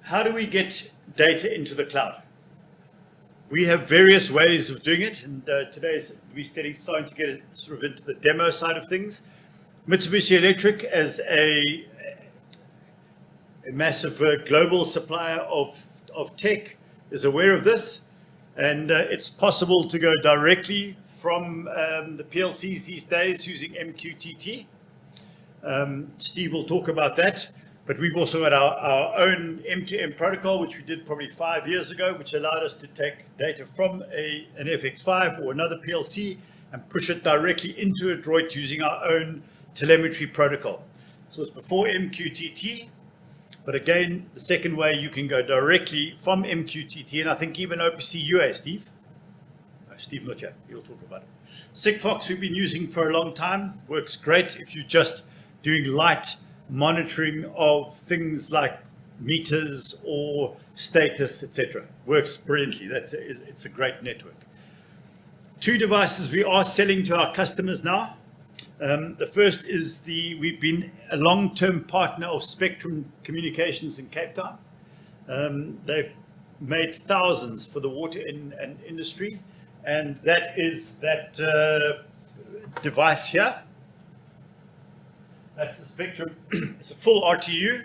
how do we get data into the cloud? We have various ways of doing it, and today we're starting to get it sort of into the demo side of things. Mitsubishi Electric, as a massive global supplier of tech, is aware of this, and it's possible to go directly from the PLCs these days using MQTT. Steve will talk about that, but we've also got our own M2M protocol, which we did probably 5 years ago, which allowed us to take data from an FX5 or another PLC and push it directly into Adroit using our own telemetry protocol. So it's before MQTT, but again, the second way you can go directly from MQTT, and I think even OPC UA, Steve? Steve not here, he'll talk about it. Sigfox we've been using for a long time, works great if you're just doing light monitoring of things like meters or status, etc. Works brilliantly. It's a great network. 2 devices we are selling to our customers now. The first is we've been a long-term partner of Spectrum Communications in Cape Town. They've made thousands for the water and industry, and that is that device here. That's the Spectrum. It's a full RTU,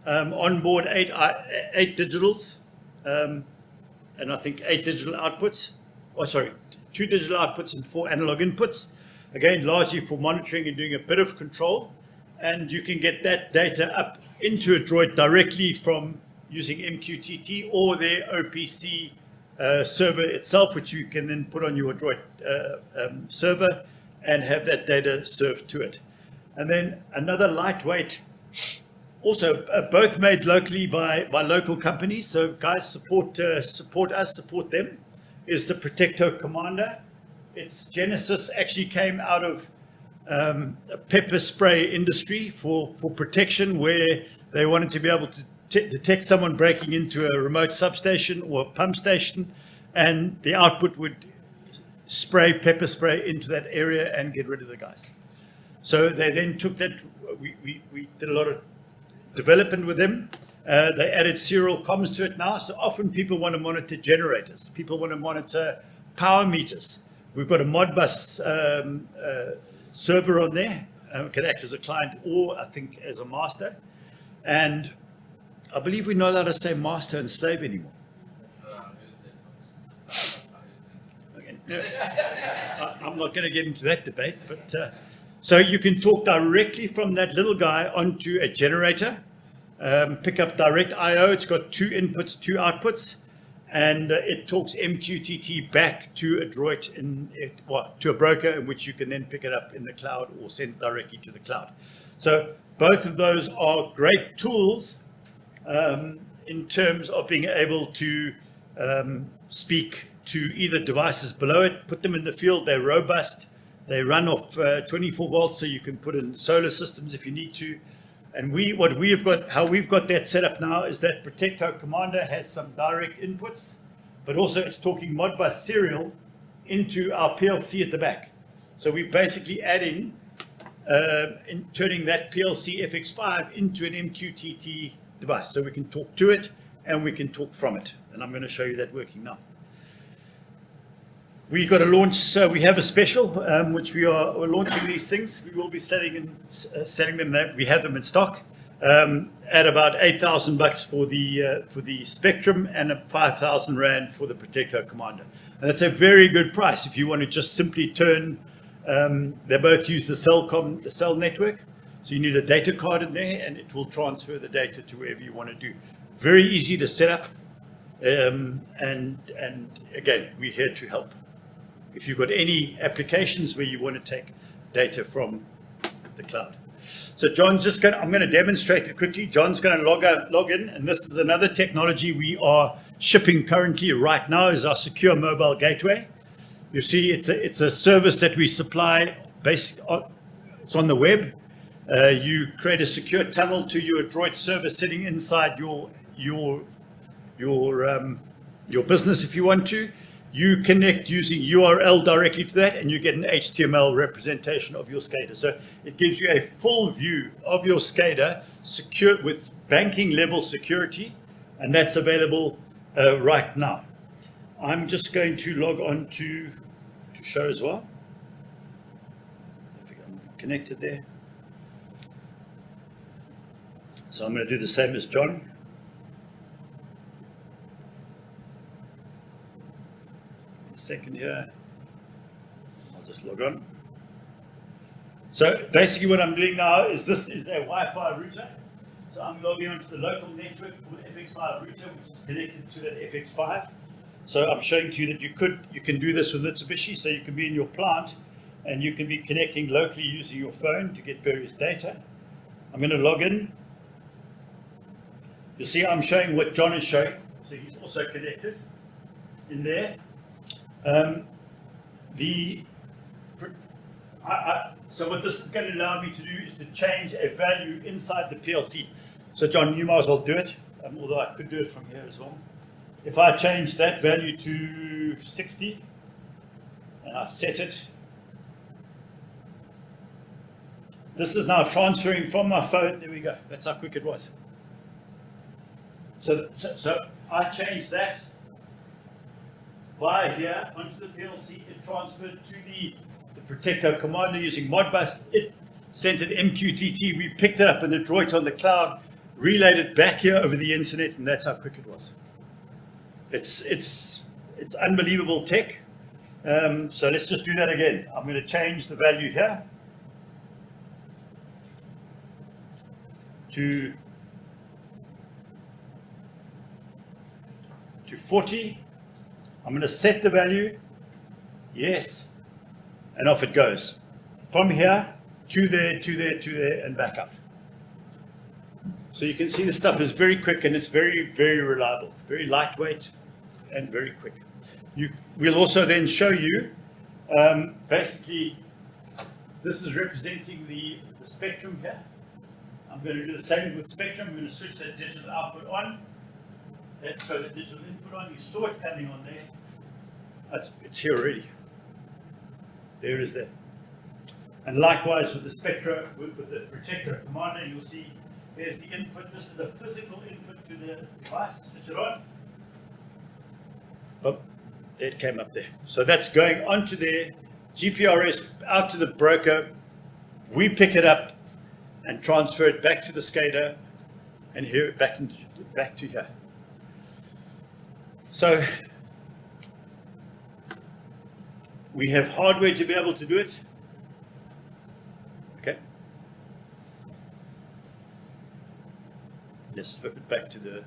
on board 8 digitals, and I think 8 digital outputs. Oh, sorry, 2 digital outputs and 4 analog inputs. Again, largely for monitoring and doing a bit of control. And you can get that data up into Adroit directly from using MQTT or their OPC server itself, which you can then put on your Adroit server and have that data served to it. And then another lightweight, also both made locally by local companies. So guys, support us, support them, is the Protecto Commander. Its genesis actually came out of a pepper spray industry for protection, where they wanted to be able to detect someone breaking into a remote substation or a pump station, and the output would pepper spray into that area and get rid of the guys. So they then took that, we did a lot of development with them. They added serial comms to it now. So often people want to monitor generators. People want to monitor power meters. We've got a Modbus server on there. It can act as a client or I think as a master. And I believe we're not allowed to say master and slave anymore. I'm not going to get into that debate, but so you can talk directly from that little guy onto a generator, pick up direct I/O. It's got 2 inputs, 2 outputs, and it talks MQTT back to Adroit to a broker, in which you can then pick it up in the cloud or send it directly to the cloud. So both of those are great tools in terms of being able to speak to either devices below it, put them in the field. They're robust. They run off 24 volts, so you can put in solar systems if you need to. And how we've got that set up now is that Protecto Commander has some direct inputs, but also it's talking Modbus serial into our PLC at the back. So we're basically adding, turning that PLC FX5 into an MQTT device. So we can talk to it and we can talk from it. And I'm going to show you that working now. We got a launch, so we have a special, which we're launching these things. We will be selling them. We have them in stock at about 8,000 bucks for the Spectrum and 5,000 rand for the Protecto Commander. And that's a very good price if you want to just simply turn. They both use the cell network, so you need a data card in there, and it will transfer the data to wherever you want to do. Very easy to set up, and again, we're here to help. If you've got any applications where you want to take data from the cloud. So John's I'm going to demonstrate it quickly. John's going to log in, and this is another technology we are shipping currently right now, is our secure mobile gateway. You see, it's a service that we supply. It's on the web. You create a secure tunnel to your Adroit server sitting inside your business if you want to. You connect using URL directly to that, and you get an HTML representation of your SCADA. So it gives you a full view of your SCADA, secure with banking level security, and that's available right now. I'm just going to log on to show as well. I think I'm connected there. So I'm going to do the same as John. A second here. I'll just log on. So basically what I'm doing now is this is a Wi-Fi router. So I'm logging onto the local network called FX5 router, which is connected to that FX5. So I'm showing to you that you can do this with Mitsubishi. So you can be in your plant and you can be connecting locally using your phone to get various data. I'm going to log in. You see I'm showing what John is showing. So he's also connected in there. So what this is going to allow me to do is to change a value inside the PLC. So John, you might as well do it, although I could do it from here as well. If I change that value to 60 and I set it, this is now transferring from my phone. There we go. That's how quick it was. So I changed that via here onto the PLC. It transferred to the Protecto commander using Modbus. It sent an MQTT. We picked it up in Adroit on the cloud, relayed it back here over the internet, and that's how quick it was. It's unbelievable tech. So let's just do that again. I'm going to change the value here to 40. I'm going to set the value. Yes. And off it goes. From here to there, to there, to there, and back out. So you can see the stuff is very quick and it's very, very reliable, very lightweight and very quick. We'll also then show you, basically, this is representing the spectrum here. I'm going to do the same with spectrum. I'm going to switch that digital output on. Let's show the digital input on. You saw it coming on there. It's here already. There it is there. And likewise with the Spectra, with the Protector Commander, you'll see there's the input. This is the physical input to the device. Switch it on. Oh, it came up there. So that's going onto there. GPRS out to the broker. We pick it up and transfer it back to the SCADA and here back to here. So we have hardware to be able to do it. Okay. Let's flip it back to the